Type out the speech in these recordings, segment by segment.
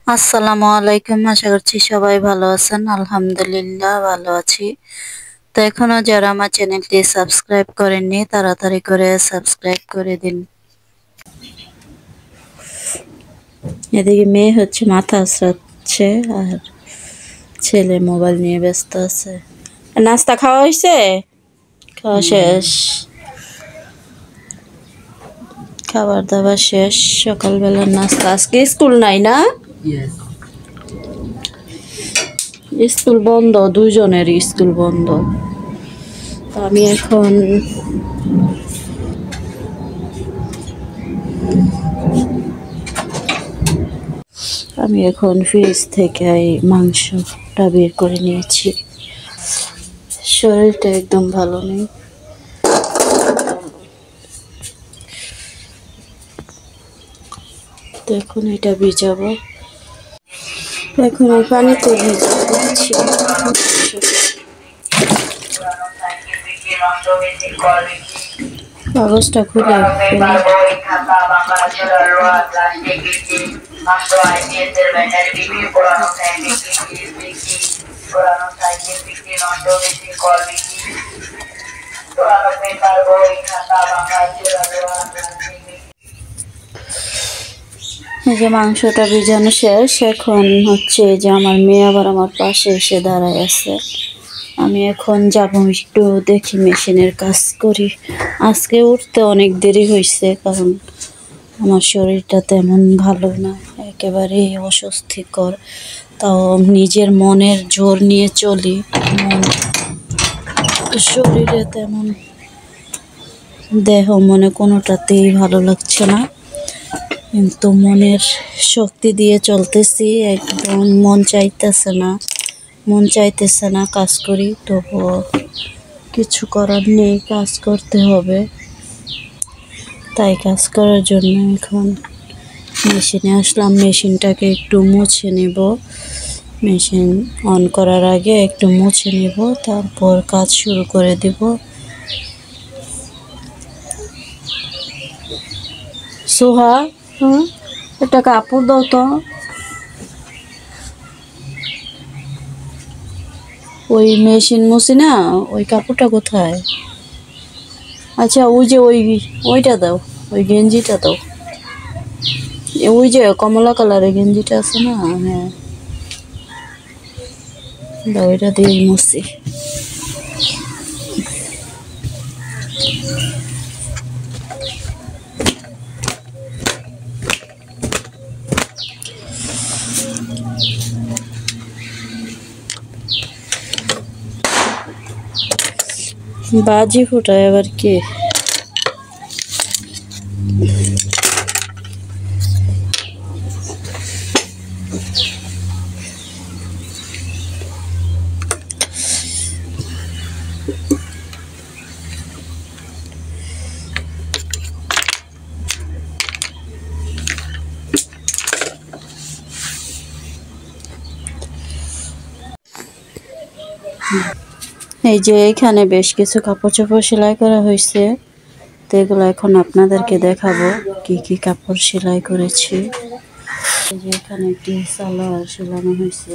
আসসালামু আলাইকুম। আশা করছি সবাই ভালো আছেন। আলহামদুলিল্লাহ ভালো আছি। তো এখনো যারা আমার চ্যানেলটি সাবস্ক্রাইব করেননি তাড়াতাড়ি করে সাবস্ক্রাইব করে দিন। এদিকে মেয়ে হচ্ছে মাথা আছড়াচ্ছে আর ছেলে মোবাইল নিয়ে ব্যস্ত আছে। নাস্তা খাওয়া হয়েছে? খাওয়া শেষ, খাবার দাবার শেষ। সকালবেলার নাস্তা। আজকে স্কুল নাই না? স্কুল বন্ধ, দুজনেরই স্কুল বন্ধ। তো আমি এখন ফ্রিজ থেকে এই মাংসটা বের করে নিয়েছি। শরীরটা একদম ভালো নেই। তো এখন এটা ভিজাবো। এখন এই পানিতে ভিজিয়ে দিচ্ছি। কাগজটা খুলে এই যে মাংসটা ভিজানো শেষ। এখন হচ্ছে যে আমার মেয়ে আবার আমার পাশে এসে দাঁড়ায় আছে। আমি এখন যাবো একটু দেখি মেশিনের কাজ করি। আজকে উঠতে অনেক দেরি হয়েছে, কারণ আমার শরীরটা তেমন ভালো না, একেবারেই অস্বস্তিকর। তাও নিজের মনের জোর নিয়ে চলি। শরীরে তেমন, দেহ মনে কোনোটাতেই ভালো লাগছে না, কিন্তু মনের শক্তি দিয়ে চলতেছি। একদম মন চাইতেছে না কাজ করি, তবুও কিছু করার নেই, কাজ করতে হবে। তাই কাজ করার জন্য এখন মেশিনে আসলাম। মেশিনটাকে একটু মুছে নেব। মেশিন অন করার আগে একটু মুছে নেব, তারপর কাজ শুরু করে দেব। সোহা, একটা কাপড় দাও তো। ওই মেশিন মুছি না, ওই কাপড়টা কোথায়? আচ্ছা, ওই যে ওইটা দাও, ওই গেঞ্জিটা দাও। ওই যে কমলা কালারের গেঞ্জিটা আছে না, হ্যাঁ দাও, এটা দিয়ে মুছি। বাজি ফুটায় আবার কে? এই যে এখানে বেশ কিছু কাপড় চোপড় সেলাই করা হয়েছে। তো এগুলো এখন আপনাদেরকে দেখাবো কি কি কাপড় সেলাই করেছি। এই যে এখানে একটি সালোয়ার সেলানো হয়েছে।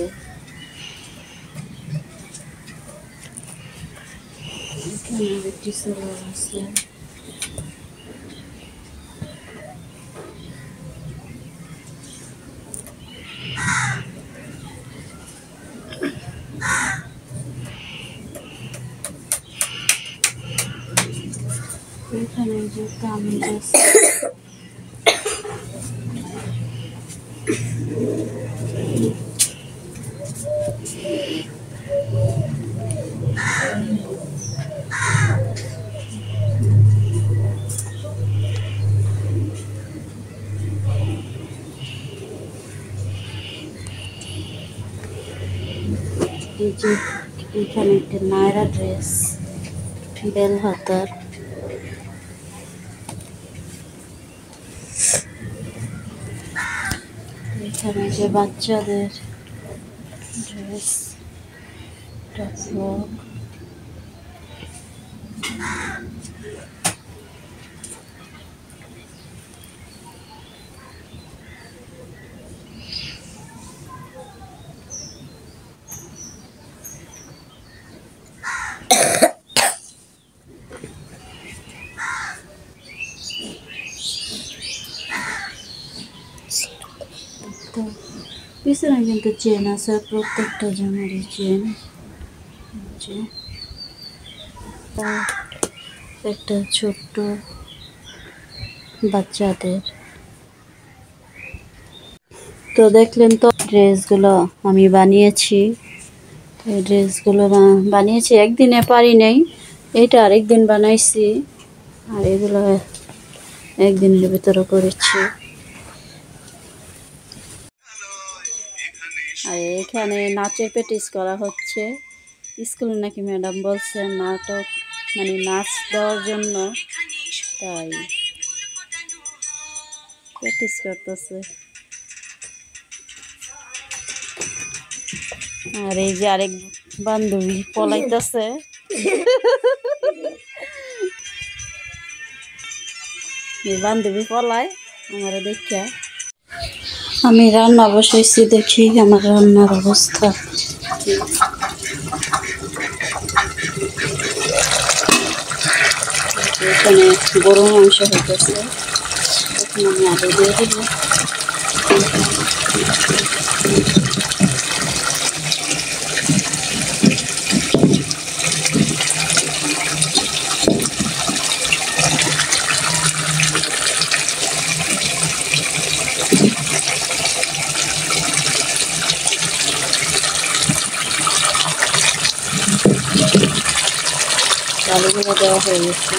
এখানে একটি সালোয়ার আছে। এখানে যে কামিজ আছে। এই যে এখানে একটা নায়রা ড্রেস, বেল হাতার। এখানে যে বাচ্চাদের ড্রেস, ফ্রক। তো পিছনে কিন্তু চেন আছে, প্রত্যেকটা জামারই চেন। যে একটা ছোট্ট বাচ্চাদের। তো দেখলেন তো ড্রেসগুলো আমি বানিয়েছি। এই ড্রেসগুলো বানিয়েছি, একদিনে পারি নাই। এটা আরেকদিন বানাইছি, আর এগুলো একদিনের ভিতরে করেছি। আর এখানে নাচের প্র্যাকটিস করা হচ্ছে। স্কুলে নাকি ম্যাডাম বলছে নাটক মানে নাচ দেওয়ার জন্য, তাই প্র্যাকটিস করতেছে। আর এই যে আরেক বান্ধবী পলাইতেছে। বান্ধবী পলায় আমার দেখা। আমি রান্না বসাইছি, দেখি আমার রান্নার অবস্থা। এখানে গরু মাংস হইতেছে, এখন আমি আলু দিয়ে দিব। আলুগুলো দেওয়া হয়ে গেছে।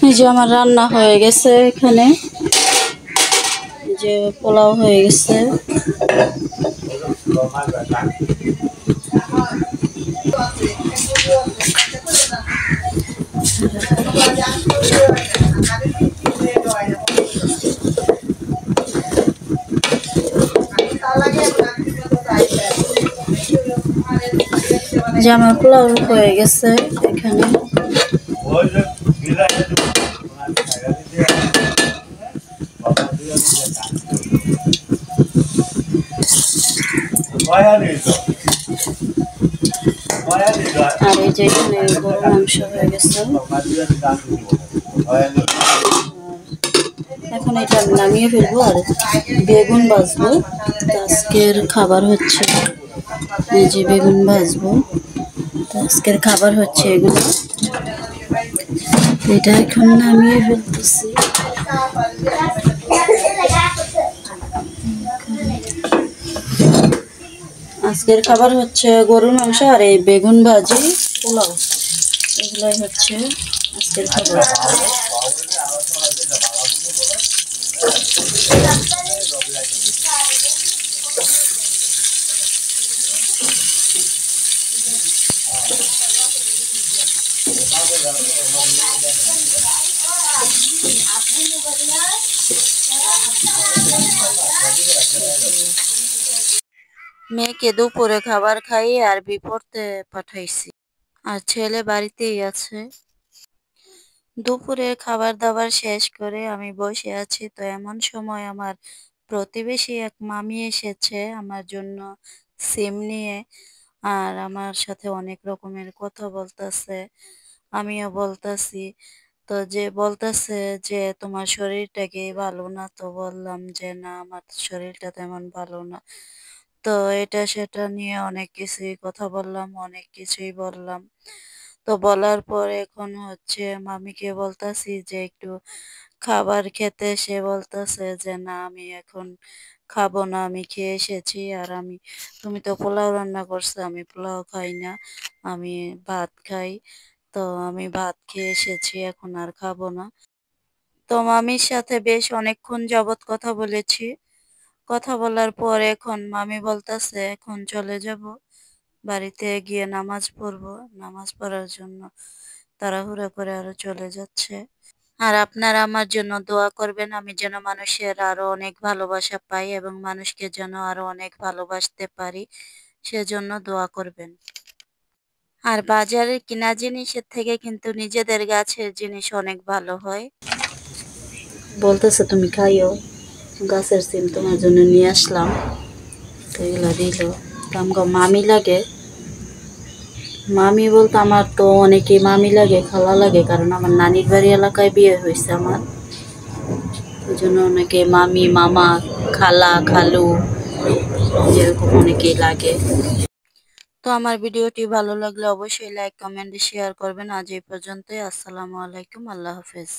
এই যে আমার রান্না হয়ে গেছে, এখানে এই যে পোলাও হয়ে গেছে। যে আমার পোলাও হয়ে গেছে এখানে। আর এই যে এখানে গরু মাংস হয়ে গেছে। এখন এটা নামিয়ে ফেলবো আর বেগুন ভাজবো। আজকের খাবার হচ্ছে এই যে বেগুন ভাজবো। আজকের খাবার হচ্ছে এগুলো। এটা এখন নামিয়ে ফেলতেছি। আজকের খাবার হচ্ছে গরুর মাংস আর এই বেগুন ভাজি, পোলাও। এগুলাই হচ্ছে আজকের খাবার। মেয়েকে দুপুরে খাবার খাইয়ে আর পড়তে পাঠাইছি, আর ছেলে বাড়িতেই আছে। দুপুরে খাবার দাবার শেষ করে আমি বসে আছি, তো এমন সময় আমার প্রতিবেশী এক মামি এসেছে আমার জন্য সিম নিয়ে। আর আমার সাথে অনেক রকমের কথা বলতেছে, আমিও বলতাছি। তো যে বলতেছে যে তোমার শরীরটা কি ভালো না, তো বললাম যে না আমার শরীরটা তেমন ভালো না। তো এটা সেটা নিয়ে অনেক কিছুই কথা বললাম, অনেক কিছুই বললাম। তো বলার পর এখন হচ্ছে মামিকে বলতাছি যে একটু খাবার খেতে, সে বলতেছে যে না আমি এখন খাবো না, আমি খেয়ে এসেছি। আর আমি, তুমি তো পোলাও রান্না করছো, আমি পোলাও খাই না, আমি ভাত খাই। তো আমি ভাত খেয়ে এসেছি, এখন আর খাবো না। তো মামির সাথে বেশ অনেকক্ষণ যাবৎ কথা বলেছি। কথা বলার পর এখন মামি বলতেছে এখন চলে যাব, বাড়িতে গিয়ে নামাজ পড়বো। নামাজ পড়ার জন্য তাড়াহুড়া করে আরো চলে যাচ্ছে। আর আপনারা আমার জন্য দোয়া করবেন আমি যেন মানুষের আরো অনেক ভালোবাসা পাই এবং মানুষকে যেন আরো অনেক ভালোবাসতে পারি সেজন্য দোয়া করবেন। আর বাজারের কিনা জিনিসের থেকে কিন্তু নিজেদের গাছের জিনিস অনেক ভালো হয়। বলতেছে তুমি খাইও, গাছের সিম তোমার জন্য নিয়ে আসলাম। তো এগুলো দিল, তো আমাকে মামি লাগে। মামি বলতে আমার তো অনেকে মামি লাগে, খালা লাগে, কারণ আমার নানির বাড়ি এলাকায় বিয়ে হয়েছে আমার। ওই জন্য অনেকে মামি, মামা, খালা, খালু যেরকম অনেকেই লাগে। তো আমার ভিডিওটি ভালো লাগলে অবশ্যই লাইক, কমেন্ট, শেয়ার করবেন। আজ এই পর্যন্তই। আসসালামু আলাইকুম, আল্লাহ হাফেজ।